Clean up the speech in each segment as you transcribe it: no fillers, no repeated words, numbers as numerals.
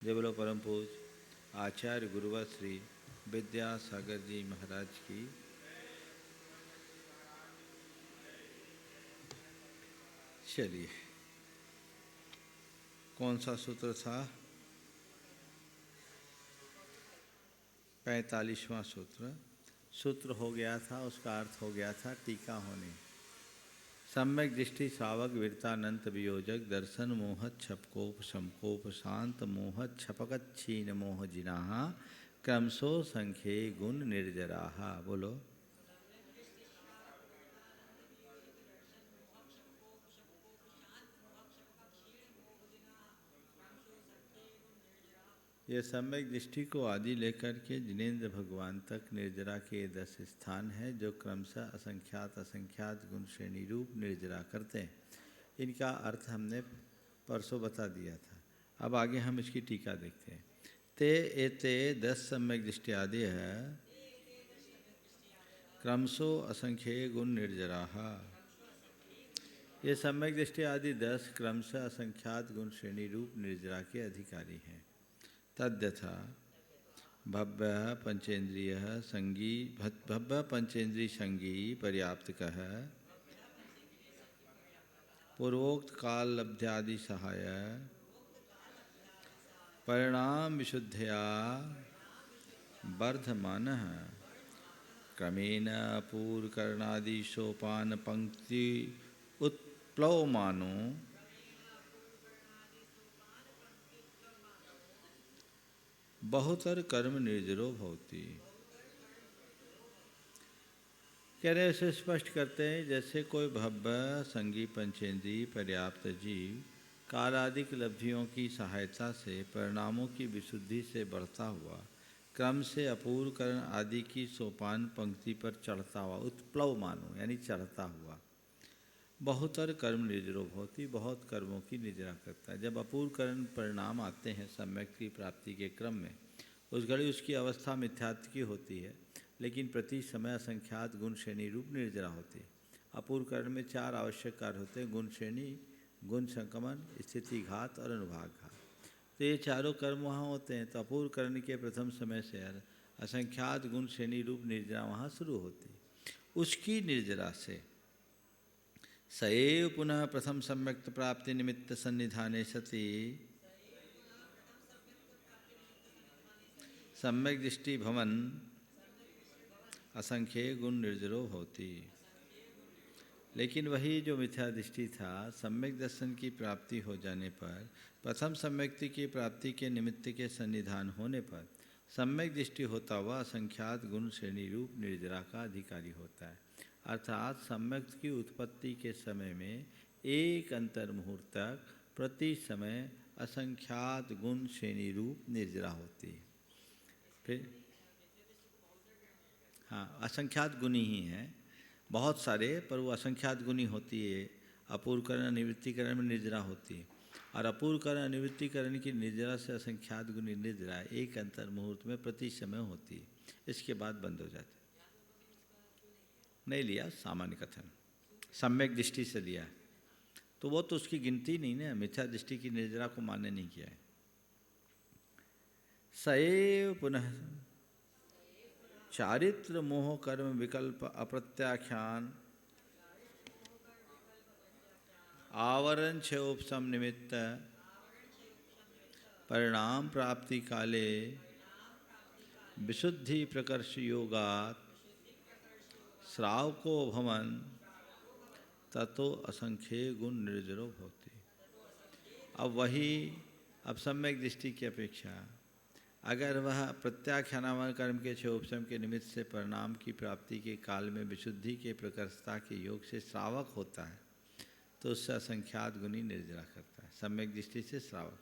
जय बोलो परम पूज आचार्य गुरुवर श्री विद्यासागर जी महाराज की। चलिए, कौन सा सूत्र था? 45वां सूत्र। सूत्र हो गया था, उसका अर्थ हो गया था टीका होने। सम्यक दृष्टि श्रावक वीरतानंत वियोजक दर्शन मोहत छपकोप शमकोप शांत मोहत छपकत छीन मोह जिनाहा क्रमशो संख्ये गुण निर्जराहा। बोलो। यह सम्यक दृष्टि को आदि लेकर के जिनेन्द्र भगवान तक निर्जरा के 10 स्थान हैं, जो क्रमशः असंख्यात असंख्यात गुण श्रेणी रूप निर्जरा करते हैं। इनका अर्थ हमने परसों बता दिया था। अब आगे हम इसकी टीका देखते हैं। ते एते 10 सम्यक दृष्टि आदि है क्रमशो असंख्य गुण निर्जराः। ये सम्यक दृष्टि आदि 10 क्रमशः असंख्यात गुण श्रेणी रूप निर्जरा के अधिकारी हैं। तद्यथा भव्य पंचेन्द्रिय संगी भव्य पंचेन्द्रिय संगी पर्याप्तकः पूर्वोक्त काल लब्ध्यादि सहाय परिणाम विशुद्धया वर्धमानः क्रमेण पूर्वकरणादि सोपान पंक्ति उत्प्लवमानो बहुतर कर्म निर्जरो भवति। कह रहे उसे स्पष्ट करते हैं, जैसे कोई भव्य संगी पंचेंद्रीय पर्याप्त जीव कालादिक लब्धियों की सहायता से परिणामों की विशुद्धि से बढ़ता हुआ क्रम से अपूर्वकरण आदि की सोपान पंक्ति पर चढ़ता हुआ उत्प्लव मानो यानी चढ़ता हुआ बहुतर कर्म निर्जरो भवति, बहुत कर्मों की निर्जरा करता है। जब अपूर्वकरण परिणाम आते हैं सम्यक की प्राप्ति के क्रम में, उस घड़ी उसकी अवस्था मिथ्यात्व की होती है, लेकिन प्रति समय असंख्यात गुण श्रेणी रूप निर्जरा होती है। अपूर्वकरण में 4 आवश्यक कार्य होते हैं: गुण श्रेणी, गुण संक्रमण, स्थिति घात और अनुभाग घात। तो ये चारों कर्म वहाँ होते हैं। तो अपूर्वकरण के प्रथम समय से असंख्यात गुण श्रेणी रूप निर्जरा वहाँ शुरू होती। उसकी निर्जरा से सएव पुनः प्रथम सम्यक्त प्राप्ति निमित्त सन्निधाने सति सम्यक दृष्टि भवन असंख्य गुण निर्जरो होती। लेकिन वही जो मिथ्या दृष्टि था, सम्यक दर्शन की प्राप्ति हो जाने पर, प्रथम सम्यक्ति की प्राप्ति के निमित्त के सन्निधान होने पर सम्यक दृष्टि होता हुआ असंख्यात गुण श्रेणी रूप निर्जरा का अधिकारी होता है। अर्थात सम्यक की उत्पत्ति के समय में एक अंतर मुहूर्त तक प्रति समय असंख्यात गुण श्रेणी रूप निर्जरा होती है। फिर हाँ, असंख्यात गुणी ही हैं, बहुत सारे, पर वो असंख्यात गुणी होती है। अपूर्वकरण निवृत्तिकरण में निर्जरा होती है, और अपूर्वकरण निवृत्तिकरण की निर्जरा से असंख्यात गुणी निर्जरा एक अंतर मुहूर्त में प्रति समय होती है। इसके बाद बंद हो जाते। नहीं लिया सामान्य कथन, सम्यक दृष्टि से लिया, तो वो तो उसकी गिनती नहीं ना, मिथ्या दृष्टि की निर्जरा को मान्य नहीं किया है। सएव पुनः चारित्र मोह कर्म विकल्प अप्रत्याख्यान आवरण छ उपशम निमित्त परिणाम प्राप्ति काले विशुद्धि प्रकर्ष योगात् श्रावको भवन ततो असंख्य गुण निर्जरो भवति। अब सम्यक दृष्टि की अपेक्षा अगर वह प्रत्याख्यानावन कर्म के 6 उपशम के निमित्त से परिणाम की प्राप्ति के काल में विशुद्धि के प्रकर्षता के योग से श्रावक होता है, तो उससे असंख्यात गुणी निर्जरा करता है। सम्यक दृष्टि से श्रावक,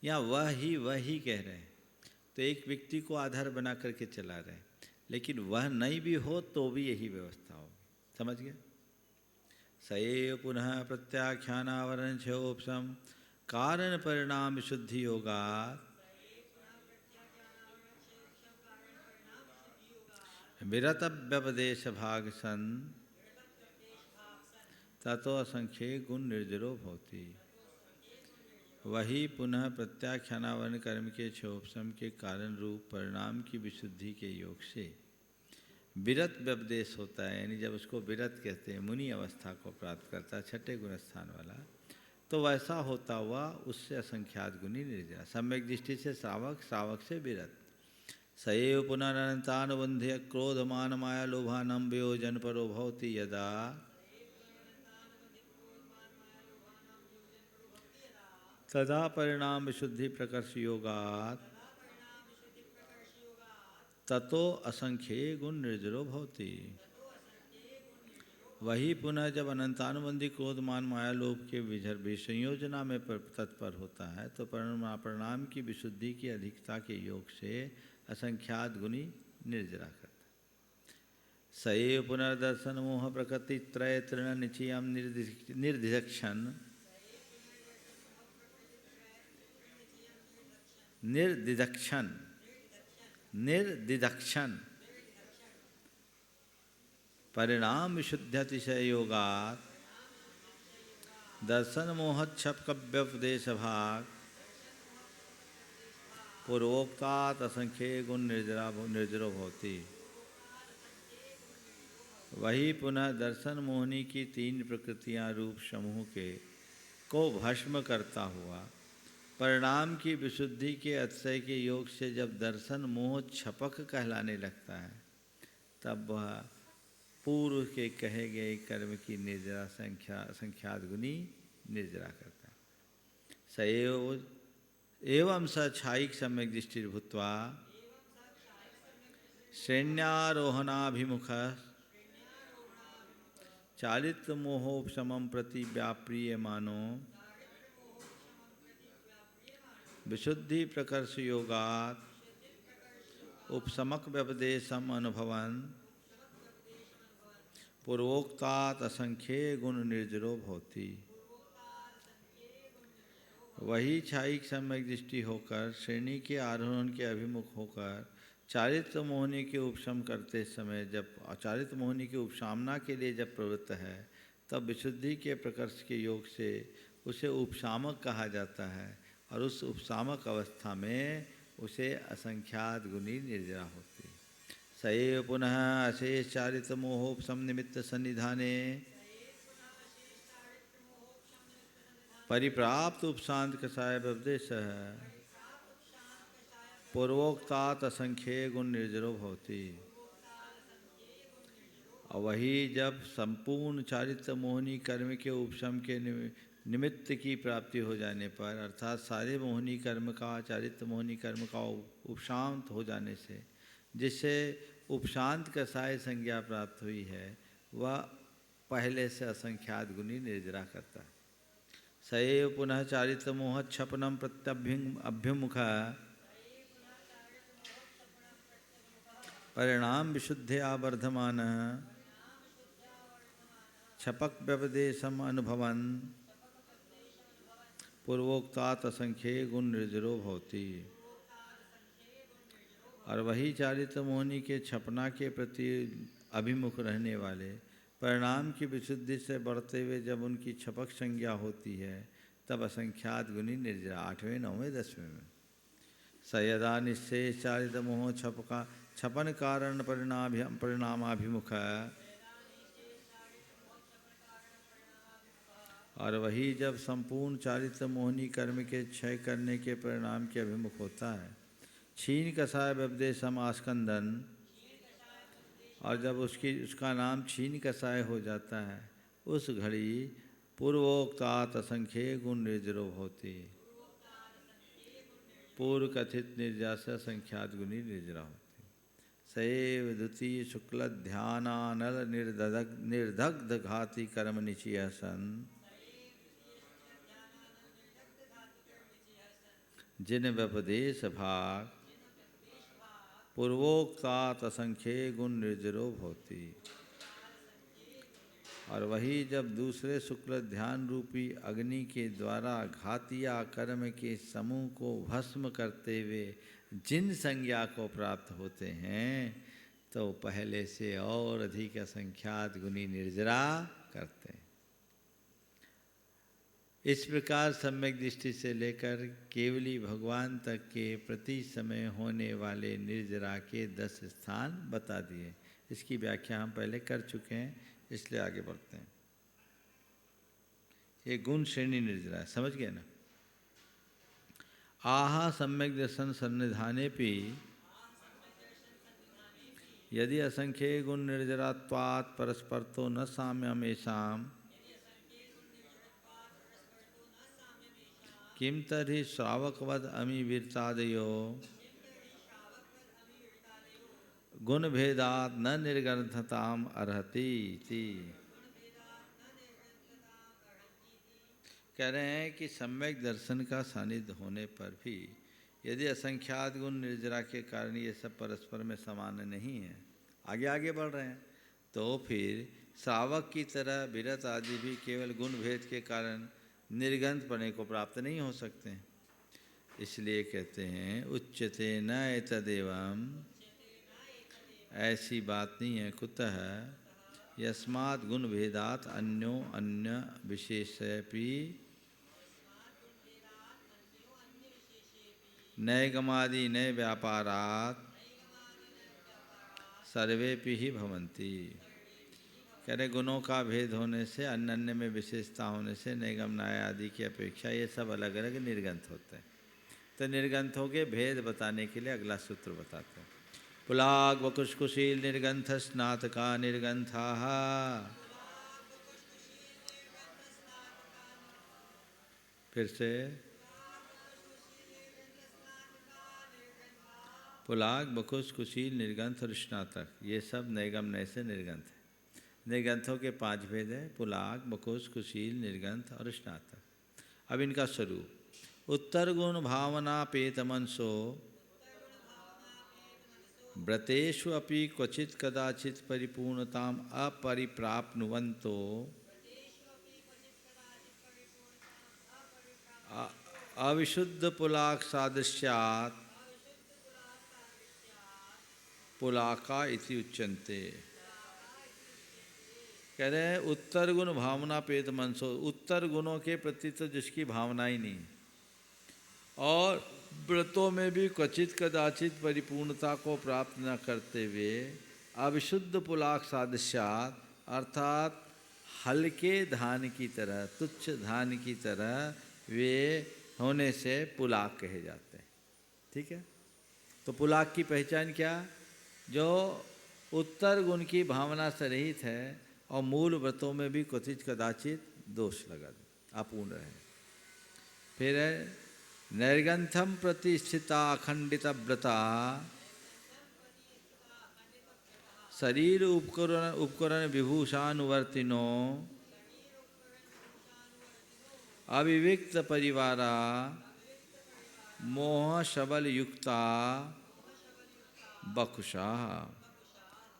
यहाँ वह ही कह रहे हैं। तो एक व्यक्ति को आधार बना करके चला रहे हैं, लेकिन वह नहीं भी हो तो भी यही व्यवस्था होगी। समझ गए? सएव पुनः प्रत्याख्यानावरण छोपसम कारण परिणाम विशुद्धि योगात् विरत व्यपदेश भाग सन ततो असंख्य गुण निर्जरो भवति। वही पुनः प्रत्याख्यानावरण कर्म के क्षोभसम के कारण रूप परिणाम की विशुद्धि के योग से विरत व्यपदेश होता है, यानी जब उसको विरत कहते हैं, मुनि अवस्था को प्राप्त करता है, छठे गुण स्थान वाला, तो वैसा होता हुआ उससे असंख्यात गुणी निर्जरा, सम्यक दृष्टि से श्रावक, श्रावक से विरत। सएव पुनरनंतानुबंध्य क्रोधमान माया लोभानम वियोजन परो भवति यदा तदा परिणाम विशुद्धि प्रकर्ष योगात् ततो असंख्ये गुण निर्जरो भवति। वही पुनः जब अनंतानुबंधी क्रोधमान माया लोभ के विसंयोजना में तत्पर होता है तो परिणाम की विशुद्धि की अधिकता के योग से असंख्यात गुणी निर्जरा करता है। सएव पुनर्दर्शन मोह प्रकृति त्रय तृण निचयम निर्दिदक्षण निर्दिदक्षण निर्दिदक्षण परिणाम विशुद्ध्यतिशय योगात् दर्शन मोहच्छप कव्यपदेश भाग पूर्वोक्तात् असंख्ये गुण निर्जरो भवति। वही पुनः दर्शन मोहनी की तीन प्रकृतियां रूप समूह के को भस्म करता हुआ परिणाम की विशुद्धि के अतिशय के योग से जब दर्शन मोह छपक कहलाने लगता है तब वह पूर्व के कहे गए कर्म की निर्जरा संख्यात गुनी निर्जरा करता है। सएव एवं स छायिक सम्यक दृष्टिर्भूत्वा श्रेण्यारोहणाभिमुख चालित मोहोपशमं प्रति व्याप्रियमानो विशुद्धि प्रकर्ष योगात् उपशमक व्यपदेशम अनुभवन् पूर्वोक्तात् असंख्ये गुण निर्जरो भवति। वही छायिक सम्यक दृष्टि होकर श्रेणी के आरोहण के अभिमुख होकर चारित्र मोहनी के उपशम करते समय जब चारित्र मोहनी की उपशामना के लिए जब प्रवृत्त है तब विशुद्धि के प्रकर्ष के योग से उसे उपशामक कहा जाता है और उस उपशामक अवस्था में उसे असंख्यात गुणी निर्जरा होती। सएव पुनः अशेष चारित्र मोहोपशम निमित्त सन्निधाने परिप्राप्त उपशांत कषाय व्यपदेश पूर्वोक्तात् असंख्ये गुण निर्जरो भवति। और वही जब संपूर्ण चारित्र मोहनी कर्म के उपशम के निमित्त की प्राप्ति हो जाने पर अर्थात सारे मोहनी कर्म का चारित्र मोहनी कर्म का उपशांत हो जाने से जिससे उपशांत कषाय संज्ञा प्राप्त हुई है वह पहले से असंख्यात गुणी निर्जरा करता है। सएव पुनः चारित्र मोह छपनम प्रत्यभ्युमुख परिणाम विशुद्धया वर्धमान छपक व्यपदेशम अनुभवन् पूर्वोक्तात् असंख्ये गुण निर्जरो भवति। और वही चारित्र मोहनी के छपना के प्रति अभिमुख रहने वाले परिणाम की विशुद्धि से बढ़ते हुए जब उनकी छपक संज्ञा होती है तब असंख्यात गुणी निर्जरा। 8वें 9वें 10वें में स यदा निश्चय चारित्र मोह छपन कारण परिणामाभिमुख और वही जब संपूर्ण चारित्र मोहनी कर्म के क्षय करने के परिणाम के अभिमुख होता है क्षीण कषाय व्यपदेशम आस्कंदन और जब उसका नाम क्षीण कषाय हो जाता है उस घड़ी पूर्वोक्तात् असंख्ये गुण निर्जरो भवति। पूर्व कथित निर्जरा से असंख्यात गुणी निर्जरा होती। सएव द्वितीय शुक्ल ध्यानानल निर्दग्ध घाति कर्म निचय सन जिन व्यपदेश भाग पूर्वोक्तात् असंख्ये गुण निर्जरो भवति। और वही जब दूसरे शुक्ल ध्यान रूपी अग्नि के द्वारा घातिया कर्म के समूह को भस्म करते हुए जिन संज्ञा को प्राप्त होते हैं तो पहले से और अधिक असंख्यात गुणी निर्जरा करते हैं। इस प्रकार सम्यक दृष्टि से लेकर केवली भगवान तक के प्रति समय होने वाले निर्जरा के 10 स्थान बता दिए। इसकी व्याख्या हम पहले कर चुके हैं, इसलिए आगे बढ़ते हैं। ये गुण श्रेणी निर्जरा है, समझ गए ना। आहा सम्यक दर्शन सन्निधाने भी यदि असंख्य गुण निर्जरात्वात् परस्पर तो न साम्यम येषाम् किम तर्हि श्रावकवद अमीवीरतादयो गुण भेदात् न निर्ग्रंथताम अर्हति इति। कह रहे हैं कि सम्यक दर्शन का सानिध्य होने पर भी यदि असंख्यात गुण निर्जरा के कारण ये सब परस्पर में समान नहीं है, आगे आगे बढ़ रहे हैं, तो फिर श्रावक की तरह विरत आदि भी केवल गुण भेद के कारण निर्गंथ पने को प्राप्त नहीं हो सकते। इसलिए कहते हैं उच्यते न एतदेवम्, ऐसी बात नहीं है। कुतः यस्मात् गुण भेदात् अन्यो अन्य विशेषेऽपि नैगमादि नय व्यापारात् सर्वेपि ही भवन्ति। कह रहे गुणों का भेद होने से, अन्य अन्य में विशेषता होने से नैगम न्याय आदि की अपेक्षा ये सब अलग अलग निर्गंथ होते हैं। तो निर्गंथों के भेद बताने के लिए अगला सूत्र बताते हैं। पुलाग वकुशकुशील निर्गंथ स्नातका निर्गंथा। फिर से पुलाग बकुश कुशील निर्गंथ और स्नातक, ये सब नैगम नय से निर्गंथ है। निर्गंथों के 5 भेद है, पुलाग बकुश कुशील निर्गंथ और स्नातक। अब इनका स्वरूप उत्तर गुण भावना पेत मनसो व्रतेषु अपि क्वचित कदाचित परिपूर्णताम अपरिप्राप्नुवन्तो अविशुद्ध पुलाक सादृश्यात् पुलाका इति उच्यन्ते। कह रहे हैं उत्तर गुण भावना पेत मनसो, उत्तर गुणों के प्रति तो जिसकी भावना ही नहीं, और व्रतों में भी क्वचित कदाचित परिपूर्णता को प्राप्त न करते हुए अविशुद्ध पुलाक सादृश्यात्, अर्थात हल्के धान की तरह, तुच्छ धान की तरह वे होने से पुलाक कहे जाते हैं। ठीक है, तो पुलाक की पहचान क्या? जो उत्तर गुण की भावना से रहित है और मूल व्रतों में भी क्वचित कदाचित दोष लगा अपूर्ण रहे। फिर है नैर्गंथम प्रतिष्ठिता अखंडित व्रता शरीर उपकरण विभूषानुवर्तिनो अविविक्त परिवारा मोह शबल युक्ता बकुशा।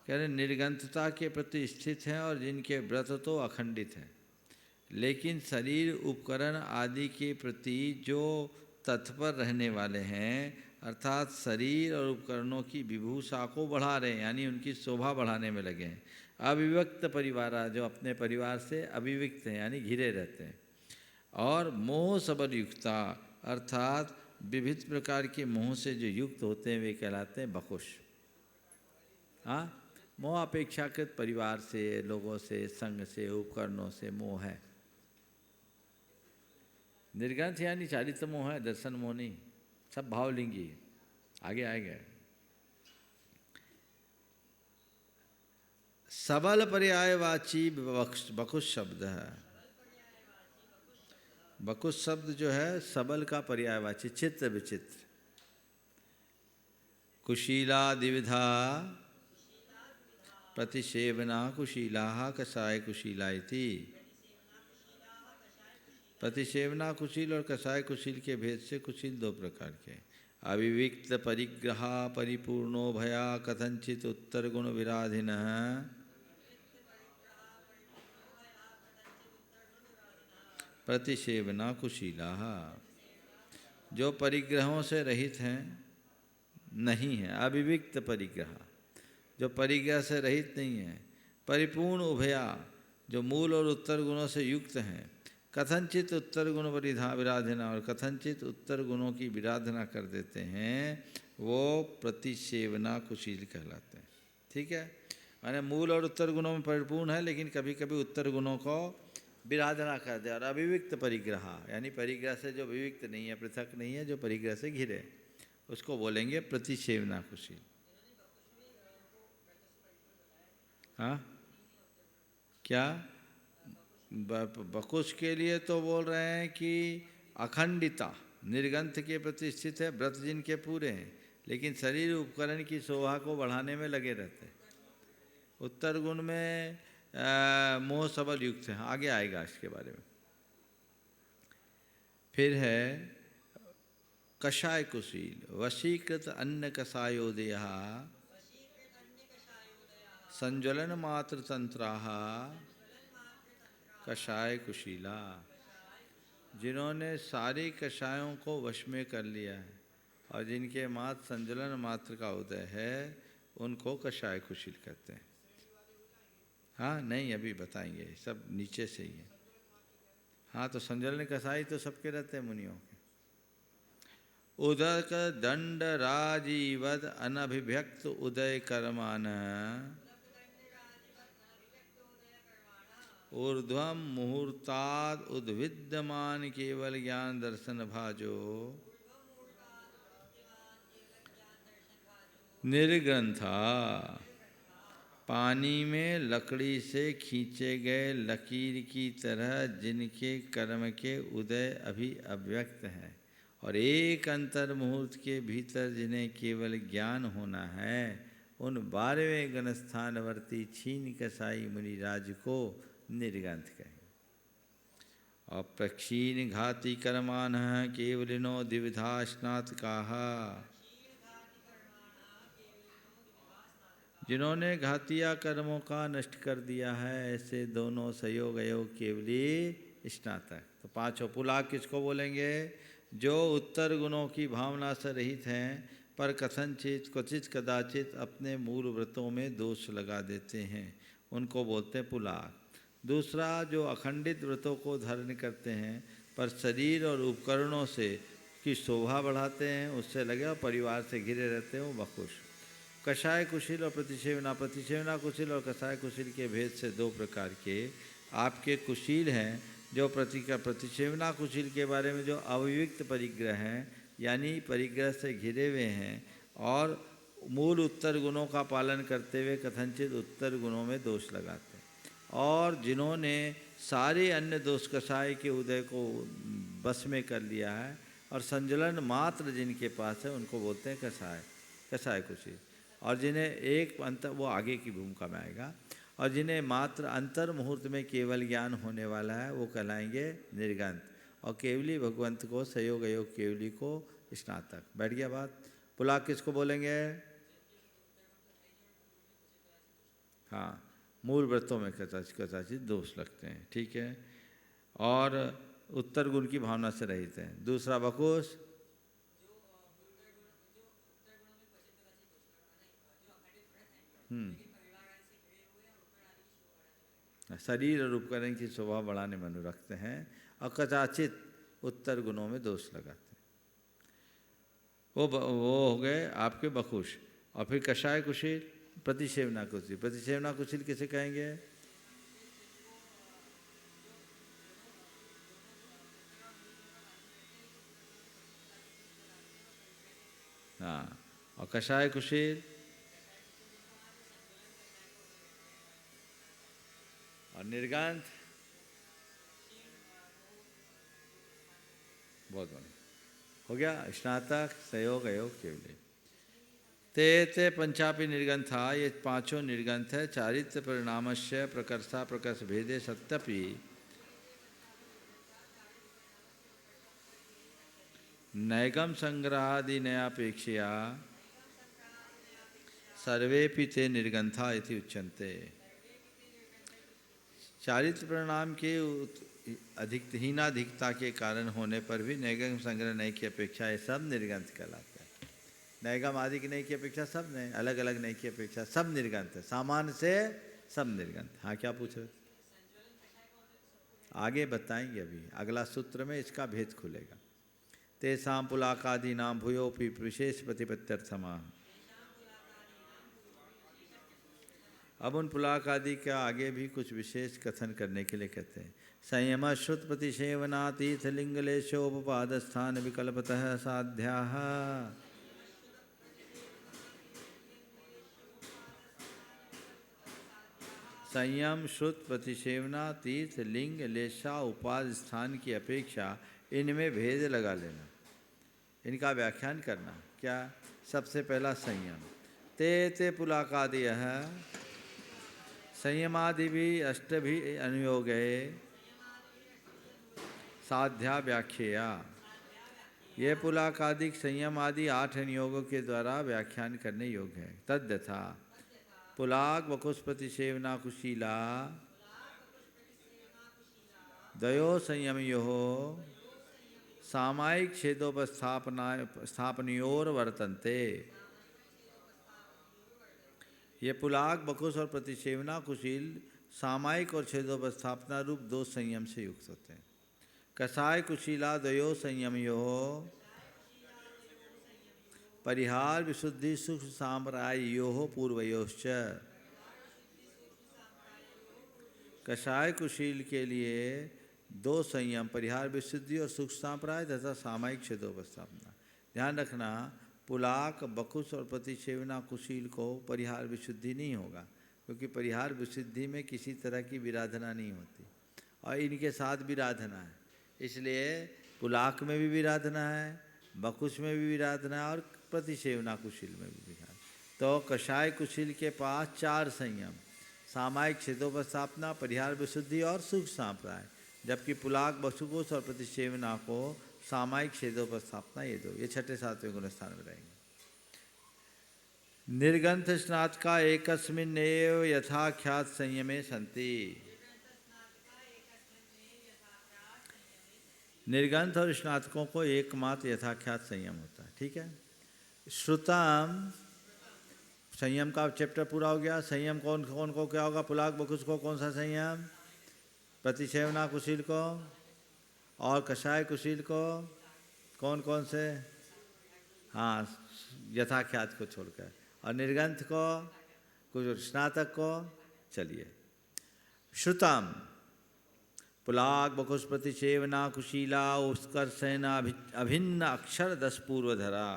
कह रहे निर्गंथता के प्रति स्थित हैं और जिनके व्रत तो अखंडित हैं, लेकिन शरीर उपकरण आदि के प्रति जो तत्पर रहने वाले हैं, अर्थात शरीर और उपकरणों की विभूषा को बढ़ा रहे हैं, यानी उनकी शोभा बढ़ाने में लगे हैं। अविविक्त परिवार, जो अपने परिवार से अविविक्त हैं यानी घिरे रहते हैं, और मोह सबल युक्ता, अर्थात विविध प्रकार के मोह से जो युक्त होते हैं वे कहलाते हैं बकुश। हाँ, मोह अपेक्षाकृत परिवार से, लोगों से, संग से, उपकरणों से मोह है। निर्गंथ यानी चारित्र मोह है, दर्शन मोह नहीं, सब भावलिंगी। आगे आएगा सबल पर्यायवाची बकुश शब्द है। बकुश शब्द जो है सबल का पर्यायवाची, चित्र विचित्र। कुशीला द्विविधा प्रतिसेवना कुशीला कषाय कुशीला इति। प्रतिसेवना कुशील और कषाय कुशील के भेद से कुशील 2 प्रकार के। अविविक्त परिग्रह परिपूर्णो भया कथंचित उत्तर गुण विराधिन। प्रतिसेवना कुशीला, जो परिग्रहों से रहित हैं, नहीं है। अविविक्त परिग्रह, जो परिग्रह से रहित नहीं है। परिपूर्ण उभया, जो मूल और उत्तर गुणों से युक्त हैं। कथनचित उत्तर गुण विराधना, और कथनचित उत्तर गुणों की विराधना कर देते हैं, वो प्रतिसेवना कुशील कहलाते हैं। ठीक है, यानी मूल और उत्तर गुणों में परिपूर्ण है, लेकिन कभी कभी उत्तर गुणों को विराधना कर दे। और अविविक्त परिग्रह, यानी परिग्रह से जो विविक्त नहीं है, पृथक नहीं है, जो परिग्रह से घिरे, उसको बोलेंगे प्रतिसेवना कुशील। हाँ, क्या बकुश के लिए तो बोल रहे हैं कि अखंडिता निर्गंथ के प्रति स्थित है, व्रत जिनके पूरे हैं, लेकिन शरीर उपकरण की शोभा को बढ़ाने में लगे रहते हैं। उत्तर गुण में मोह सबल युक्त है, आगे आएगा इसके बारे में। फिर है कषाय कुशील, वशीकृत अन्न कषायोदय, संज्वलन मात्र तंत्राः कषाय कुशीला। जिन्होंने सारी कषायों को वश में कर लिया है और जिनके मात्र संज्वलन मात्र का उदय है, उनको कषाय कुशील कहते हैं। हाँ नहीं, अभी बताएंगे, सब नीचे से ही है। हाँ, तो संज्वलन कषाय तो सबके रहते हैं मुनियों के। उदक दंड राजीवद अनभिव्यक्त उदय कर्मान, ऊर्ध्वम मुहूर्ताद उद्विद्यमान केवल ज्ञान दर्शन भाजो, निर्ग्रंथा। पानी में लकड़ी से खींचे गए लकीर की तरह जिनके कर्म के उदय अभी अव्यक्त हैं, और एक अंतर मुहूर्त के भीतर जिन्हें केवल ज्ञान होना है, उन 12वें गणस्थानवर्ती क्षीण कसाई मुनिराज को निर्गंथ कहें। और प्रक्षीण घाति कर्मान केवलिनो द्विविधा स्नातकाः, जिन्होंने घातिया कर्मों का नष्ट कर दिया है, ऐसे दोनों संयोग अयोग केवली स्नातक। तो पांचों पुलाक किसको बोलेंगे? जो उत्तर गुणों की भावना से रहित हैं, पर कथनचित क्वचित कदाचित अपने मूल व्रतों में दोष लगा देते हैं, उनको बोलते हैं पुलाक। दूसरा, जो अखंडित व्रतों को धारण करते हैं पर शरीर और उपकरणों से की शोभा बढ़ाते हैं, उससे लगे और परिवार से घिरे रहते हैं, वो बकुश। कषाय कुशील और प्रतिसेवना, प्रतिसेवना कुशील और कषाय कुशील के भेद से दो प्रकार के आपके कुशील हैं। जो प्रतिसेवना कुशील के बारे में जो अविविक्त परिग्रह हैं, यानी परिग्रह से घिरे हुए हैं और मूल उत्तर गुणों का पालन करते हुए कथनचित उत्तर गुणों में दोष लगाते हैं, और जिन्होंने सारे अन्य दोष कषाय के उदय को बस में कर लिया है और संजलन मात्र जिनके पास है, उनको बोलते हैं कषाय कुशील। और जिन्हें एक अंतर, वो आगे की भूमिका में आएगा, और जिन्हें मात्र अंतर मुहूर्त में केवल ज्ञान होने वाला है, वो कहलाएंगे निर्गंथ। और केवली भगवंत को संयोग अयोग केवली को स्नातक। बैठ गया बात। पुलाक किसको बोलेंगे? हाँ, मूल व्रतों में कदाचित दोष लगते हैं, ठीक है, और उत्तर गुण की भावना से रहित हैं। दूसरा बकुश, शरीर और उपकरण की शोभा बढ़ाने में रखते हैं और कदाचित उत्तर गुणों में दोष लगाते हैं। वो हो गए आपके बकुश। और फिर कषाय कुशील, प्रतिसेवना कुशील। प्रतिसेवना कुशील किसे कहेंगे? हाँ, और कषाय कुशील और निर्गंथ। बहुत बढ़िया, हो गया स्नातक संयोग अयोग केवली। ते पंचापि निर्गंथा, ये पांचों निर्गंथ है। चारित्र परिणामस्य प्रकर्षा प्रकर्ष भेदे सत्यपि नैगम संग्रहादि नयापेक्षया सर्वेपि ते निर्गंथा इति उच्यन्ते। चारित्र परिणाम के हीनाधिकता के कारण होने पर भी नैगम संग्रह नय की अपेक्षा ये सब निर्गंथ कहलाते हैं। नैगम आदि की नय की अपेक्षा सब नए, अलग अलग नय की अपेक्षा सब निर्गंथ है, सामान्य से सब निर्गंथ। हाँ, क्या पूछ रहे? आगे बताएंगे, अभी अगला सूत्र में इसका भेद खुलेगा। तेषां पुलाकादीनां भूयोपि विशेष प्रतिपत्त्यर्थमाह। अब उन पुलाक आदि का आगे भी कुछ विशेष कथन करने के लिए कहते हैं। संयम श्रुत प्रतिसेवना तीर्थलिंगलेशोपपाद स्थान विकल्पतः साध्याः। संयम श्रुत प्रतिसेवना तीर्थ लिंग लेशा उपाद स्थान की अपेक्षा इनमें भेद लगा लेना, इनका व्याख्यान करना। क्या? सबसे पहला संयम। ते पुलाकादयः संयमादि भी अष्ट भी अनुयोगे साध्या व्याख्या। ये पुलाकादिक संयम आदि 8 अनुयोगों के द्वारा व्याख्यान करने योग्य है। तद्यथा पुलाक वकुस्पति सेवना कुशीला द्वयो संयमयोः सामायिक छेदोपस्थापनयोर वर्तन्ते। ये पुलाक बकुश और प्रतिसेवना कुशील सामायिक और छेदोपस्थापना रूप 2 संयम से युक्त होते हैं। कषाय कुशीला द्वयो संयमयोः परिहार विशुद्धि सूक्ष्म साम्राज्योः पूर्वयोश्च। कषाय कुशील के लिए 2 संयम, परिहार विशुद्धि और सूक्ष्म सांप्राय तथा सामायिक छेदोपस्थापना। ध्यान रखना, पुलाक बकुश और प्रतिसेवना कुशील को परिहार विशुद्धि नहीं होगा, क्योंकि परिहार विशुद्धि में किसी तरह की विराधना नहीं होती और इनके साथ विराधना है, इसलिए पुलाक में भी विराधना है, बकुश में भी विराधना है और प्रतिसेवना कुशील में भी विराधना। तो कषाय कुशील के पास 4 संयम, सामायिक छेदोपस्थापना, परिहार विशुद्धि और सूक्ष्म सांप्राय, जबकि पुलाक बकुश और प्रतिसेवना को सामायिक छेदोपस्थापना ये 2, ये 6ठे 7वें गुण स्थान में रहेंगे। निर्ग्रंथ स्नातका एकस्मिन्नेव यथाख्यात संयमे सन्ति। निर्ग्रंथ और स्नातकों को एकमात्र यथाख्यात संयम होता है, ठीक है। श्रुतम, संयम का चैप्टर पूरा हो गया। संयम कौन कौन को क्या होगा? पुलाक बकुश को कौन सा संयम? प्रतिसेवना कुशील को, और कषाय कुशील को कौन कौन से? हाँ, यथाख्यात को छोड़कर, और निर्ग्रंथ को, कुछ स्नातक को। चलिए, श्रुतम पुलाक बकुश प्रतिसेवना कुशीला उत्कर्षेण अभिन्न अक्षर 10 पूर्वधरा।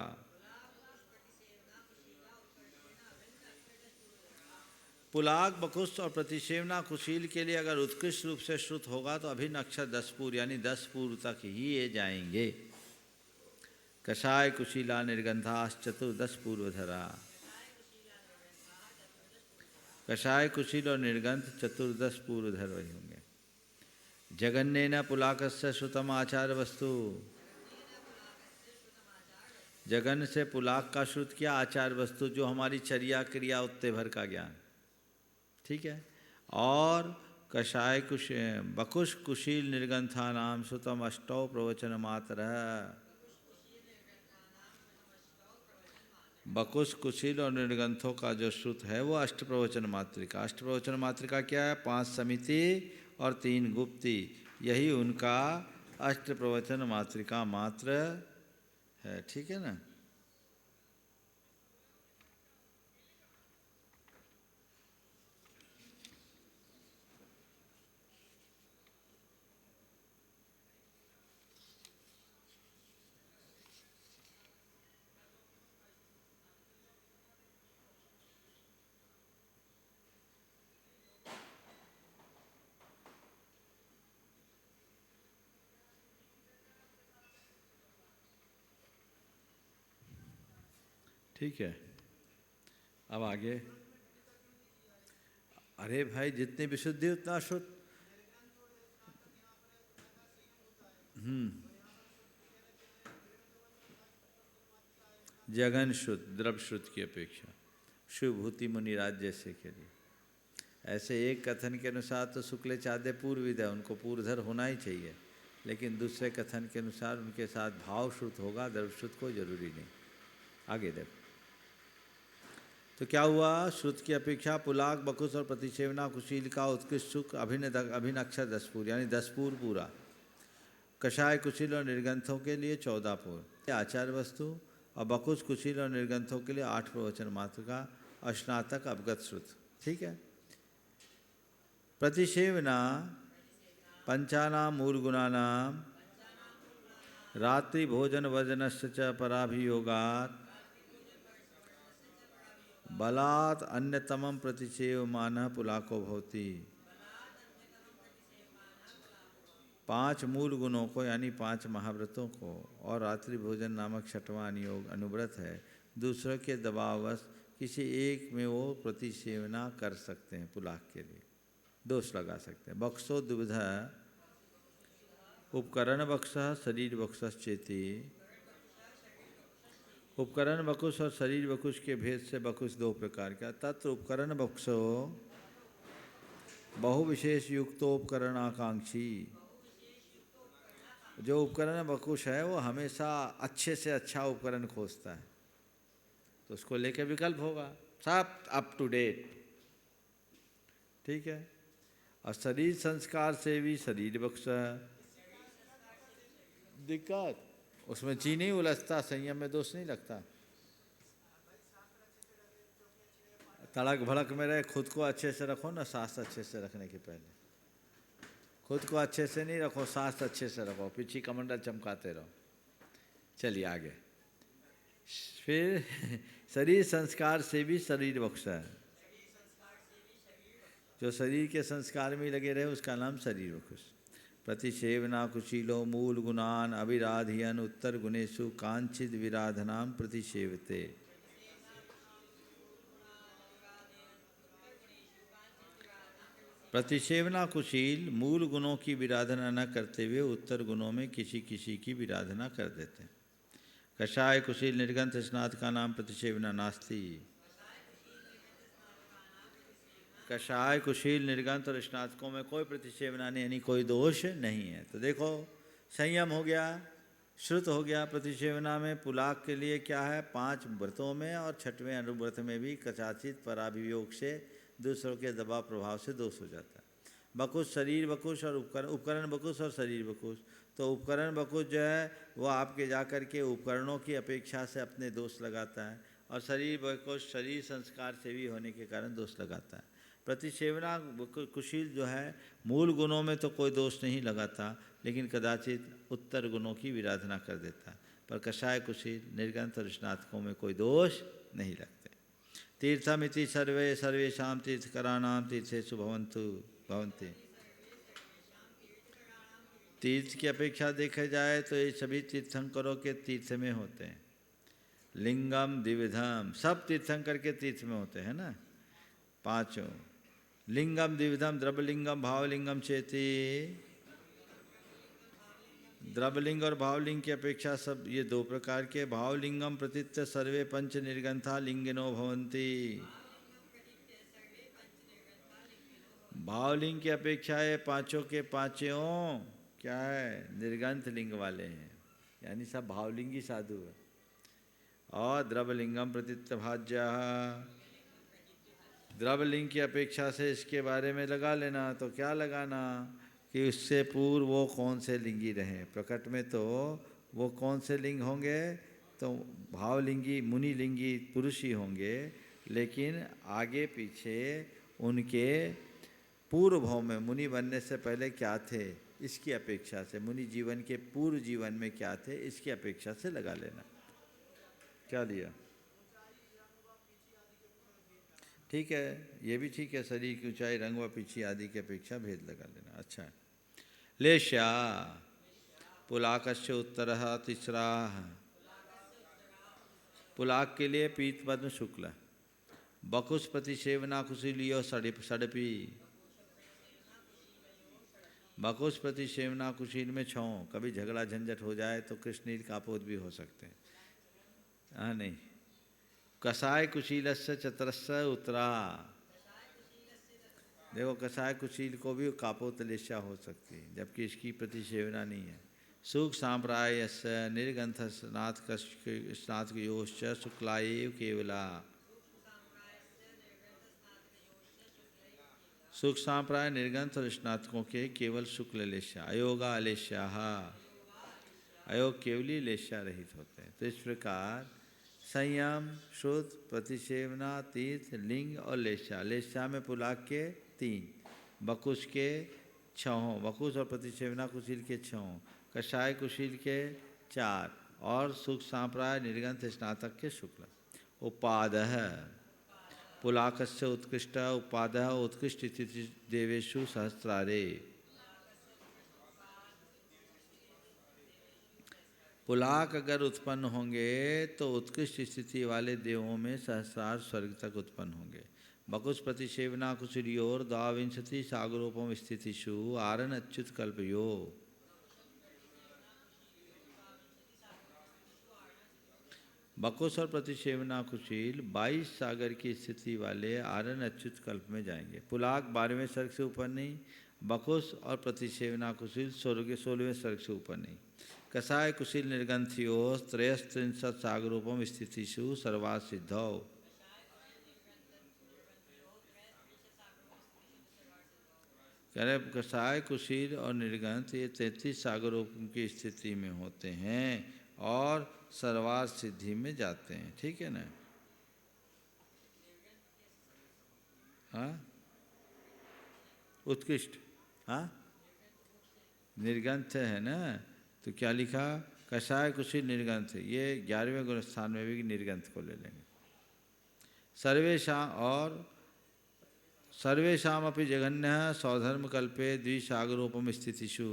पुलाक बकुश और प्रतिसेवना कुशील के लिए अगर उत्कृष्ट रूप से श्रुत होगा तो अभिन्न अक्षर 10 पूर्व यानी 10 पूर्व तक ही ये जाएंगे। कषाय कुशीला निर्गंधाश 14 पूर्वधरा। कषाय कुशील और निर्गंध 14 पूर्वधर वही होंगे। जगन्नेन पुलाकस्य श्रुतम आचार वस्तु। जगन से पुलाक का श्रुत किया आचार वस्तु, जो हमारी चर्या क्रिया उत्ते भर का ज्ञान, ठीक है। और कषाय बकुश कुशील निर्गंथा नाम श्रुतम अष्टौ प्रवचन मात्र। बकुश कुशील और निर्गंथों का जो श्रुत है वो अष्ट प्रवचन मात्रिका। अष्ट प्रवचन मात्रिका क्या है? 5 समिति और 3 गुप्ती, यही उनका अष्ट प्रवचन मात्रिका मात्र है, ठीक है ना। ठीक है, अब आगे। अरे भाई, जितनी विशुद्धि उतना शुद्ध। जगन शुद्ध, द्रव्य शुद्ध की अपेक्षा शिवभूति मुनिराज जैसे के लिए। ऐसे एक कथन के अनुसार तो शुक्ल चादे पूर्वविद है, उनको पूर्वधर होना ही चाहिए, लेकिन दूसरे कथन के अनुसार उनके साथ भाव श्रुत होगा, द्रव्य शुद्ध को जरूरी नहीं। आगे देखो, तो क्या हुआ, श्रुत की अपेक्षा पुलाक, बकुस और प्रतिसेवना कुशील का उत्कृष्ट सुख अभिनक्षर 10 पूर, यानी 10 पूर पूरा। कषाय कुशील और निर्गंथों के लिए 14 पूर आचार वस्तु, और बकुस कुशील और निर्गंथों के लिए 8 प्रवचन मात्र का अस्नातक अवगत श्रुत। ठीक है। प्रतिसेवना पंचानाम मूलगुणानाम रात्रि भोजन वर्जनस्य च पराभियोगात् बलात् अन्यतमं प्रतिसेवमानः पुलाको भवति। 5 मूल गुणों को यानी 5 महाव्रतों को और रात्रि भोजन नामक 6वां अनुव्रत है, दूसरों के दबाववश किसी एक में वो प्रतिसेवना कर सकते हैं, पुलाक के लिए दोष लगा सकते हैं। बक्षो द्विविधा उपकरण बक्ष शरीर बक्षश्चेति। उपकरण बकुश और शरीर बकुश के भेद से बकुश 2 प्रकार का। तत्र उपकरण बक्षो बहुविशेष युक्तोपकरण आकांक्षी। जो उपकरण बकुश है वो हमेशा अच्छे से अच्छा उपकरण खोजता है, तो उसको लेके विकल्प होगा, सब अप टू डेट। ठीक है। और शरीर संस्कार से भी शरीर बक्ष दिक्कत, उसमें ची नहीं उलझता, संयम में दोष नहीं लगता। तड़क भड़क में रहे, खुद को अच्छे से रखो ना, सांस अच्छे से रखने के पहले खुद को अच्छे से नहीं रखो, सांस अच्छे से रखो, पीछे कमंडल चमकाते रहो। चलिए आगे। फिर शरीर संस्कार से भी शरीर बक्ष है। जो शरीर के संस्कार में लगे रहे उसका नाम शरीर बक्ष। प्रतिसेवना कुशीलो मूल गुणान अविराधियन उत्तर गुणेशु कांचित विराधनाम प्रतिसेवते। प्रतिसेवना कुशील मूल गुणों की विराधना न करते हुए उत्तर गुणों में किसी किसी की विराधना कर देते हैं। कषाय कुशील निर्गंथ स्नात का नाम प्रतिसेवना नास्ति। कषाय कुशील निर्गंथ और स्नातकों में कोई प्रतिसेवना नहीं, यानी कोई दोष नहीं है। तो देखो, संयम हो गया, श्रुत हो गया। प्रतिसेवना में पुलाक के लिए क्या है, 5 व्रतों में और 6वें अनुव्रत में भी कदाचित पराभियोग से दूसरों के दबाव प्रभाव से दोष हो जाता है। बकुश शरीर बकुश और उपकरण बकुश और शरीर बकुश। तो उपकरण बकुश जो है वो आपके जाकर के उपकरणों की अपेक्षा से अपने दोष लगाता है, और शरीर बकुश शरीर संस्कार से भी होने के कारण दोष लगाता है। प्रतिसेवना कुशील जो है मूल गुणों में तो कोई दोष नहीं लगाता, लेकिन कदाचित उत्तर गुणों की विराधना कर देता है। पर कषाय कुशील निर्गंथ और स्नातकों में कोई दोष नहीं लगते। तीर्थमिति सर्वे सर्वेषां तीर्थकराणां तीर्थेषु भवन्ति। तीर्थ की अपेक्षा देखा जाए तो ये सभी तीर्थंकरों के तीर्थ में होते हैं। लिंगम द्विविधम, सब तीर्थंकर के तीर्थ में होते हैं ना, 5। लिंगम द्विविधम द्रव्यलिंगम भावलिंगम चेति। द्रव्यलिंग और भावलिंग की अपेक्षा सब ये 2 प्रकार के। भावलिंगम प्रतित्य सर्वे पंच निर्गंथा लिंगिनो भवन्ति। भावलिंग की अपेक्षा ये 5 के 5 क्या है, निर्गंथ लिंग वाले हैं, यानी सब भावलिंगी साधु है। और द्रव्यलिंगम प्रतित्य भाज्य, द्रव्यलिंग की अपेक्षा से इसके बारे में लगा लेना। तो क्या लगाना कि उससे पूर्व वो कौन से लिंगी रहे। प्रकट में तो वो कौन से लिंग होंगे, तो भावलिंगी मुनिलिंगी पुरुष ही होंगे, लेकिन आगे पीछे उनके पूर्व भाव में मुनि बनने से पहले क्या थे, इसकी अपेक्षा से, मुनि जीवन के पूर्व जीवन में क्या थे, इसकी अपेक्षा से लगा लेना। क्या लिया, ठीक है, ये भी ठीक है। शरीर की ऊंचाई रंग व पीछी आदि की अपेक्षा भेद लगा लेना। अच्छा, लेश्या पुलाकस्य उत्तरः तीसरा। पुलाक के लिए पीत पद्म शुक्ल। बकुश प्रतिसेवना कुशीलियो सड़पी। बकुश प्रतिसेवना कुशील में 6। कभी झगड़ा झंझट हो जाए तो कृष्णील कापोत भी हो सकते हैं। हाँ नहीं। कषाय कुशीलस्य चतरस्य उत्तरा। देखो, कषाय कुशील को भी कापोतलेश्या हो सकती है, जबकि इसकी प्रतिसेवना नहीं है। सुख सांप्रायस्य निर्गंथ स्नातकयोश्च शुक्लाएव केवला। सुख सांप्राय निर्गंथ और स्नातकों के केवल शुक्ल लेश्या अयोगा लेश्या, अयोग केवली लेश्या रहित होते हैं। तो इस प्रकार संयम, श्रुत, प्रतिसेवना, तीर्थ, लिंग और लेश्या। लेश्या में पुलाक के 3, बकुश के 6, बकुश और प्रतिसेवना कुशील के 6, कषाय कुशील के 4 और सुख सांप्राय निर्गंथ स्नातक के शुक्ल। उपादः पुलाकस्य उत्कृष्ट उपादः उत्कृष्ट इति देवेषु सहस्रारे। पुलाक अगर उत्पन्न होंगे तो उत्कृष्ट स्थिति वाले देवों में सहस्रार स्वर्ग तक उत्पन्न होंगे। बकुश प्रतिसेवना कुशलियोर द्वाविंशति सागरोपम स्थितिषु आरन अच्युत कल्पयो। बकुश और प्रतिसेवना कुशील 22 सागर की स्थिति वाले आरन अच्युत कल्प में जाएंगे। पुलाक 12वें सर्ग से ऊपर नहीं, बकुश और प्रतिसेवना कुशील 16वें सर्ग से ऊपर नहीं। कषाय कुशील निर्गंथियो त्रयस्त्रिंशत् सागरोपम स्थितिषु सर्वा सिद्धौ। कह रहे कषाय कुशील और निर्गंथ ये 33 सागरोपम की स्थिति में होते हैं और सर्वार सिद्धि में जाते हैं। ठीक है ना? हाँ, उत्कृष्ट, हाँ निर्गंथ है ना, तो क्या लिखा? कषाय कुशील निर्गंथ। ये 11वें गुण स्थान में भी निर्गंथ को ले लेंगे। सर्वेशाम अपि जघन्य सौधर्म कल्पे द्विसागरोपम स्थितिषु।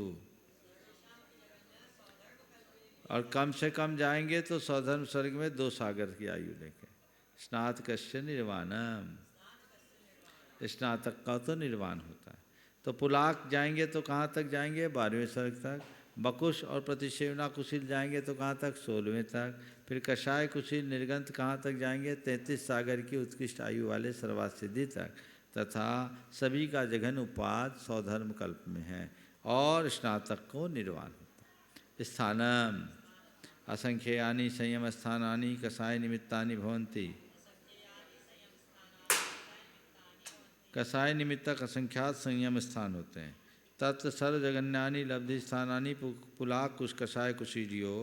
और कम से कम जाएंगे तो सौधर्म स्वर्ग में 2 सागर की आयु लेके। स्नातकस्य निर्वाणम, स्नातक का तो निर्वाण होता है। तो पुलाक जाएंगे तो कहाँ तक जाएंगे? 12वें स्वर्ग तक। बकुश और प्रतिसेवना कुशील जाएंगे तो कहाँ तक? 16वें तक। फिर कषाय कुशील निर्गंथ कहाँ तक जाएंगे? 33 सागर की उत्कृष्ट आयु वाले सर्वासिद्धि तक। तथा सभी का जघन उपाद सौधर्म कल्प में है और स्नातक को निर्वाण होता है। स्थानम असंख्यानि संयम स्थानानि कषाय निमित्तानि भवन्ति। कषाय निमित्तक असंख्यात संयम स्थान होते हैं। तत् सर्व जगन्यानि लब्धि स्थानानि पुलाक कुश कषाय कुशीलियो